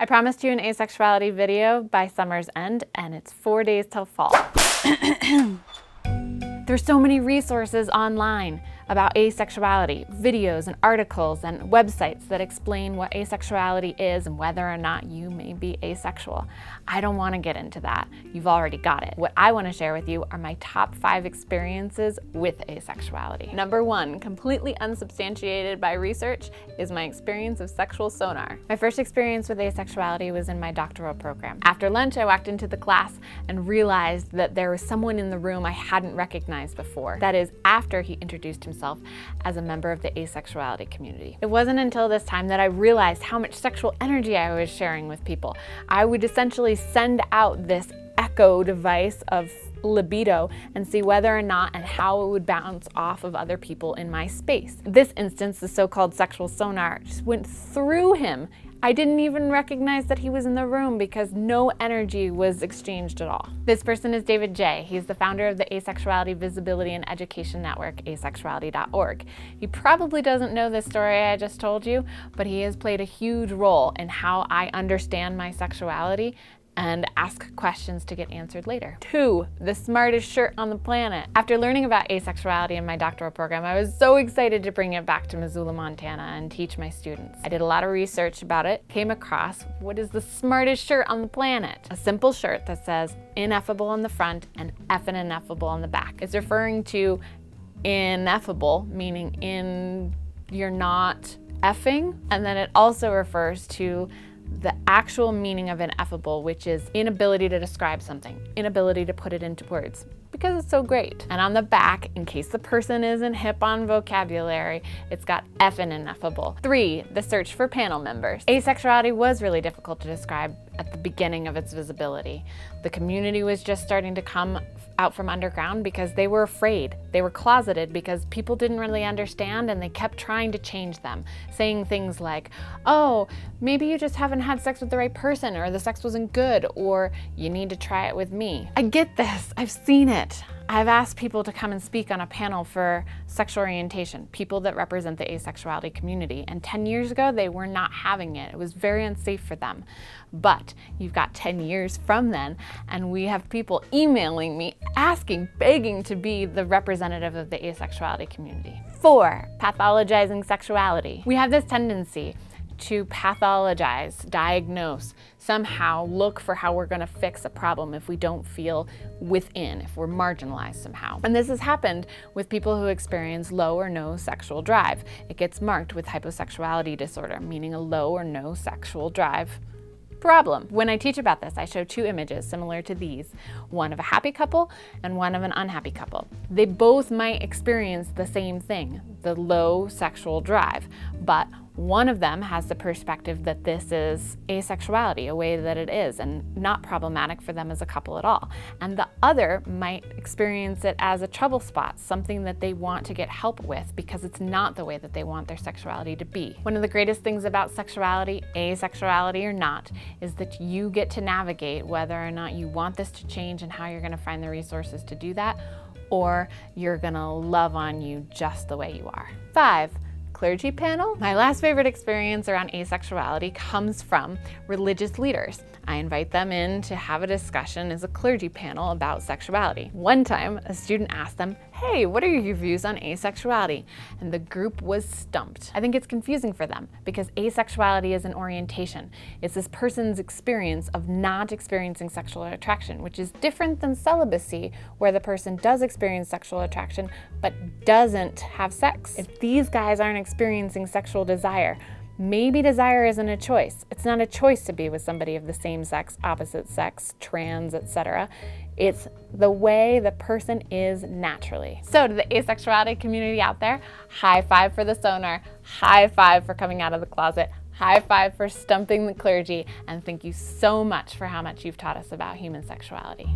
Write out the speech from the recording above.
I promised you an asexuality video by summer's end, and it's 4 days till fall. There's so many resources online about asexuality, videos and articles and websites that explain what asexuality is and whether or not you may be asexual. I don't want to get into that. You've already got it. What I want to share with you are my top 5 experiences with asexuality. Number 1, completely unsubstantiated by research, is my experience of sexual sonar. My first experience with asexuality was in my doctoral program. After lunch, I walked into the class and realized that there was someone in the room I hadn't recognized before. That is, after he introduced himself as a member of the asexuality community. It wasn't until this time that I realized how much sexual energy I was sharing with people. I would essentially send out this echo device of libido and see whether or not and how it would bounce off of other people in my space. In this instance, the so-called sexual sonar just went through him. I didn't even recognize that he was in the room because no energy was exchanged at all. This person is David J. He's the founder of the Asexuality Visibility and Education Network, asexuality.org. He probably doesn't know this story I just told you, but he has played a huge role in how I understand my sexuality and ask questions to get answered later. 2, the smartest shirt on the planet. After learning about asexuality in my doctoral program, I was so excited to bring it back to Missoula, Montana and teach my students. I did a lot of research about it, came across what is the smartest shirt on the planet. A simple shirt that says ineffable on the front and effing ineffable on the back. It's referring to ineffable, meaning you're not effing, and then it also refers to the actual meaning of ineffable, which is inability to describe something, inability to put it into words, because it's so great. And on the back, in case the person isn't hip on vocabulary, it's got effing ineffable. 3, the search for panel members. Asexuality was really difficult to describe at the beginning of its visibility. The community was just starting to come out from underground because they were afraid. They were closeted because people didn't really understand and they kept trying to change them, saying things like, oh, maybe you just haven't had sex with the right person, or the sex wasn't good, or you need to try it with me. I get this, I've seen it. I've asked people to come and speak on a panel for sexual orientation, people that represent the asexuality community, and 10 years ago they were not having it. It was very unsafe for them. But you've got 10 years from then, and we have people emailing me, asking, begging to be the representative of the asexuality community. 4, pathologizing sexuality. We have this tendency to pathologize, diagnose, somehow look for how we're going to fix a problem if we don't feel within, if we're marginalized somehow. And this has happened with people who experience low or no sexual drive. It gets marked with hyposexuality disorder, meaning a low or no sexual drive problem. When I teach about this, I show 2 images similar to these, one of a happy couple and one of an unhappy couple. They both might experience the same thing, the low sexual drive, but one of them has the perspective that this is asexuality, a way that it is, and not problematic for them as a couple at all. And the other might experience it as a trouble spot, something that they want to get help with because it's not the way that they want their sexuality to be. One of the greatest things about sexuality, asexuality or not, is that you get to navigate whether or not you want this to change and how you're going to find the resources to do that, or you're going to love on you just the way you are. 5, clergy panel. My last favorite experience around asexuality comes from religious leaders. I invite them in to have a discussion as a clergy panel about sexuality. One time, a student asked them, hey, what are your views on asexuality? And the group was stumped. I think it's confusing for them because asexuality is an orientation. It's this person's experience of not experiencing sexual attraction, which is different than celibacy, where the person does experience sexual attraction but doesn't have sex. If these guys aren't experiencing sexual desire, maybe desire isn't a choice. It's not a choice to be with somebody of the same sex, opposite sex, trans, etc. It's the way the person is naturally. So to the asexuality community out there, high five for the sonar, high five for coming out of the closet, high five for stumping the clergy, and thank you so much for how much you've taught us about human sexuality.